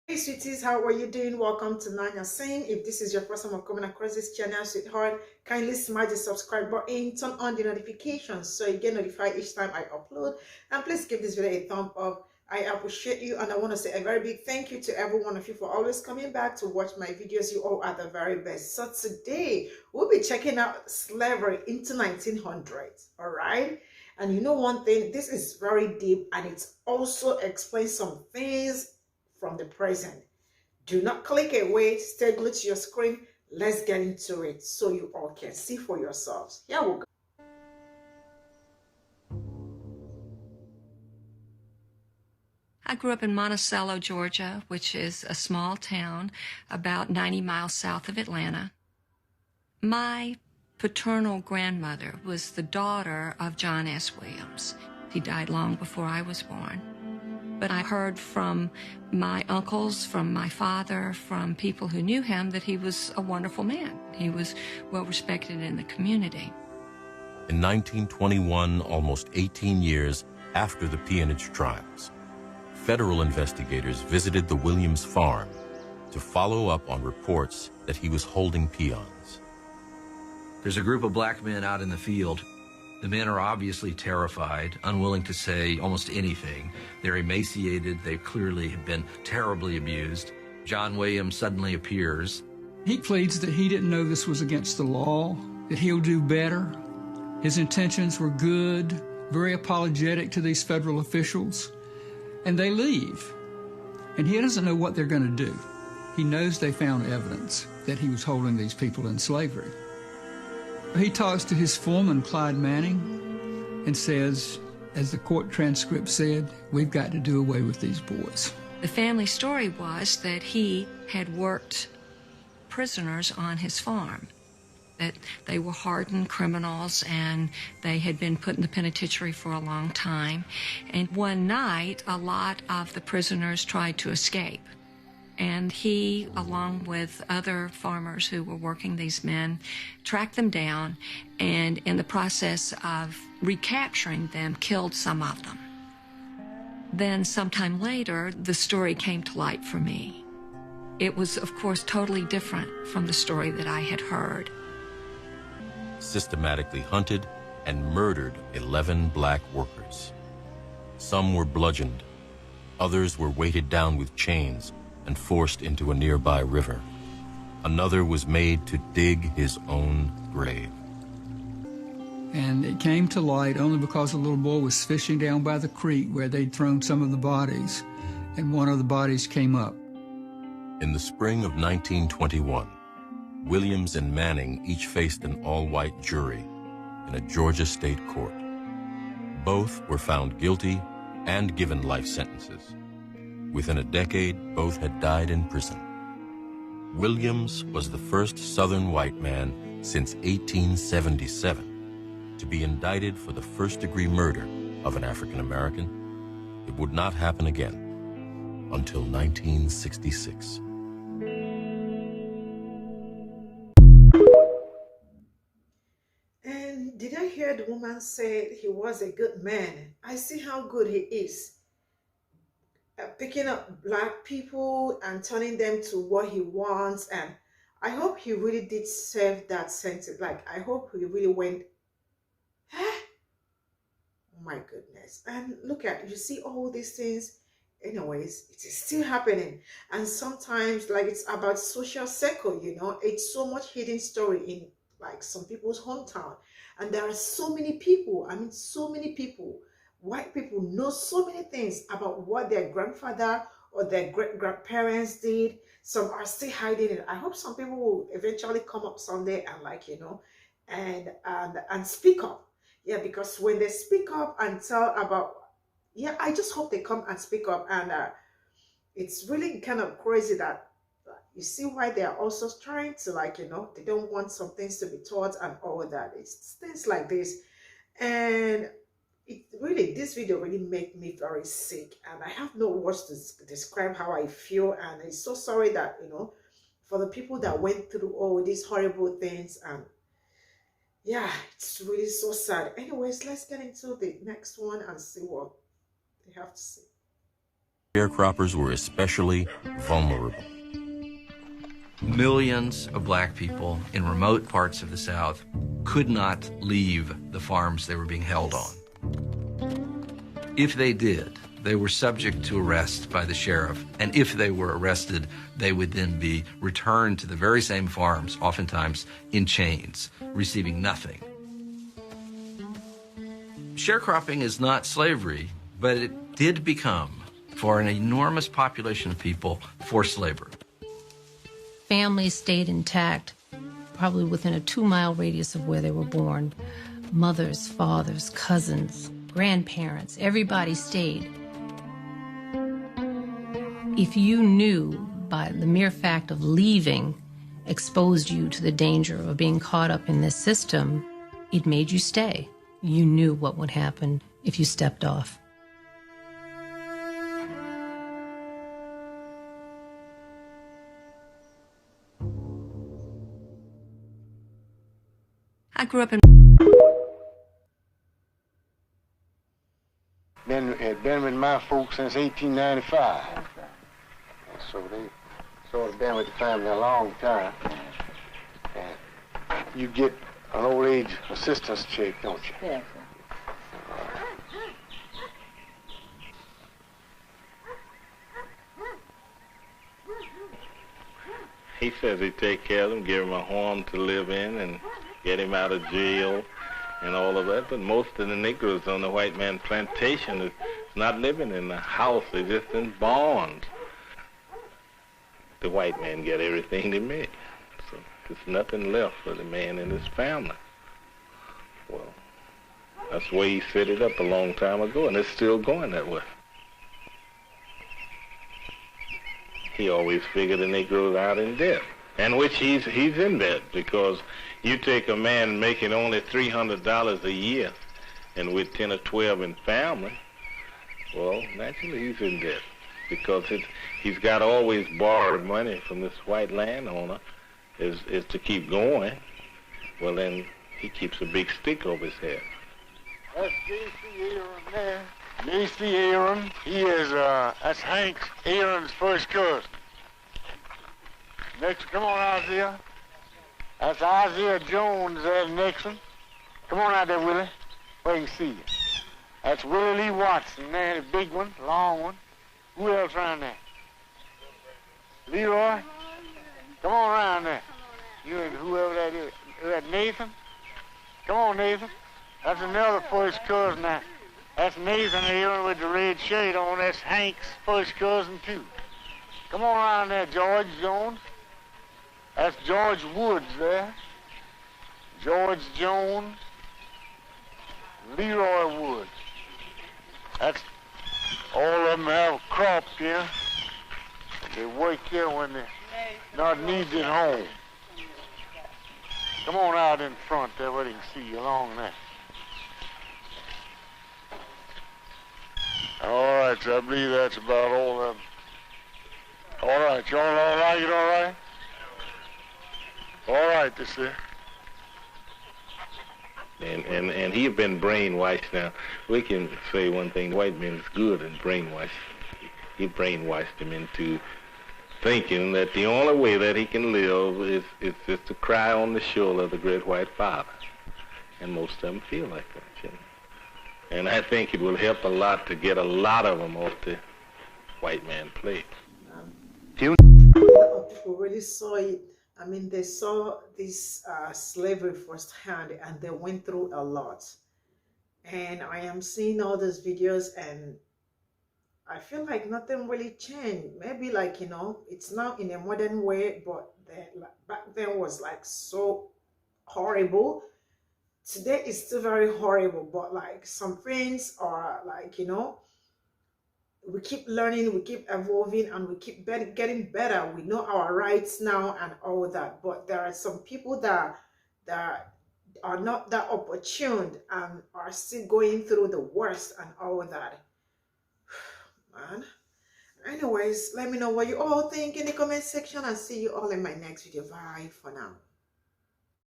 Hey sweeties, how are you doing? Welcome to Nanyacim. If this is your first time of coming across this channel, sweetheart, kindly smash the subscribe button, turn on the notifications so you get notified each time I upload. And please give this video a thumb up. I appreciate you, and I want to say a very big thank you to every one of you for always coming back to watch my videos. You all are the very best. So today we'll be checking out slavery into 1900s. All right. And you know one thing, this is very deep, and it also explains some things from the present. Do not click away, stay glued to your screen. Let's get into it so you all can see for yourselves. Here we go. I grew up in Monticello, Georgia, which is a small town about 90 miles south of Atlanta. My paternal grandmother was the daughter of John S. Williams. He died long before I was born. But I heard from my uncles, from my father, from people who knew him that he was a wonderful man. He was well respected in the community. In 1921, almost 18 years after the peonage trials, federal investigators visited the Williams farm to follow up on reports that he was holding peons. There's a group of black men out in the field. The men are obviously terrified, unwilling to say almost anything. They're emaciated. They clearly have been terribly abused. John Williams suddenly appears. He pleads that he didn't know this was against the law, that he'll do better. His intentions were good, very apologetic to these federal officials, and they leave. And he doesn't know what they're going to do. He knows they found evidence that he was holding these people in slavery. He talks to his foreman, Clyde Manning, and says, as the court transcript said, we've got to do away with these boys. The family story was that he had worked prisoners on his farm, that they were hardened criminals and they had been put in the penitentiary for a long time. And one night, a lot of the prisoners tried to escape. And he, along with other farmers who were working these men, tracked them down and in the process of recapturing them, killed some of them. Then sometime later, the story came to light for me. It was, of course, totally different from the story that I had heard. Systematically hunted and murdered 11 black workers. Some were bludgeoned. Others were weighted down with chains and forced into a nearby river. Another was made to dig his own grave. And it came to light only because a little boy was fishing down by the creek where they'd thrown some of the bodies, and one of the bodies came up. In the spring of 1921, Williams and Manning each faced an all-white jury in a Georgia state court. Both were found guilty and given life sentences. Within a decade, both had died in prison. Williams was the first Southern white man since 1877 to be indicted for the first-degree murder of an African American. It would not happen again until 1966. And did I hear the woman say he was a good man? I see how good he is. Picking up black people and turning them to what he wants, and I hope he really did serve that sentence. Like, I hope he really went, huh? Oh my goodness. And look at, you see all these things. Anyways, it is still happening. And sometimes, like, it's about social circle, you know, it's so much hidden story in like some people's hometown, and there are so many people, I mean so many people, white people know so many things about what their grandfather or their great-grandparents did. Some are still hiding it. I hope some people will eventually come up someday and, like, you know, and speak up. Yeah, because when they speak up and tell about, yeah, I just hope they come and speak up. And it's really kind of crazy that you see why they are also trying to, like, you know, they don't want some things to be taught and all that. It's things like this. And it really, this video really made me very sick, and I have no words to describe how I feel. And I'm so sorry that, you know, for the people that went through all these horrible things. And yeah, it's really so sad. Anyways, let's get into the next one and see what they have to say. Sharecroppers were especially vulnerable. Millions of black people in remote parts of the South could not leave the farms they were being held on. If they did, they were subject to arrest by the sheriff, and if they were arrested, they would then be returned to the very same farms, oftentimes in chains, receiving nothing. Sharecropping is not slavery, but it did become, for an enormous population of people, forced labor. Families stayed intact, probably within a 2-mile radius of where they were born. Mothers, fathers, cousins, grandparents, everybody stayed. If you knew by the mere fact of leaving exposed you to the danger of being caught up in this system, it made you stay. You knew what would happen if you stepped off. I grew up in... Had been with my folks since 1895. And so they sort of been with the family a long time. And you get an old age assistance check, don't you? Yes, He says he take care of them, give him a home to live in, and get him out of jail and all of that. But most of the Negroes on the white man plantation is not living in the house. They're just in bonds. The white man get everything they make. So there's nothing left for the man and his family. Well, that's the way he set it up a long time ago, and it's still going that way. He always figured the Negroes out in debt, and which he's in debt, because you take a man making only $300 a year and with 10 or 12 in family, well, naturally he's in debt, because he's got always borrowed money from this white landowner is to keep going. Well, then he keeps a big stick over his head. That's J.C. Aaron there. J.C. Aaron, he is, that's Hank Aaron's first cousin. Next, come on, Isaiah. That's Isaiah Jones there, Nixon. Come on out there, Willie, where you can see you. That's Willie Lee Watson there, the big one, long one. Who else around there? Leroy? Come on around there. You and whoever that is. Is that Nathan? Come on, Nathan. That's another first cousin there. That's Nathan Aaron with the red shirt on. That's Hank's first cousin, too. Come on around there, George Jones. That's George Woods there. George Jones. Leroy Woods. That's all of them have crops here. They work here when they're not needed at home. Come on out in front there where they can see you along there. All right, so I believe that's about all of them. All right, y'all all like it, all right? All right, this is. And he had been brainwashed. Now, we can say one thing, the white man is good and brainwashed. He brainwashed him into thinking that the only way that he can live is just to cry on the shoulder of the great white father. And most of them feel like that, you know. And I think it will help a lot to get a lot of them off the white man plate. A lot of people really saw it. I mean, they saw this slavery firsthand, and they went through a lot. And I am seeing all those videos, and I feel like nothing really changed. Maybe, like, you know, it's now in a modern way, but back then was like so horrible. Today is still very horrible, but like some things are like, you know, we keep learning, we keep evolving, and we keep getting better. We know our rights now and all that, but there are some people that are not that opportune and are still going through the worst and all that. Man. Anyways, let me know what you all think in the comment section, and see you all in my next video. Bye for now.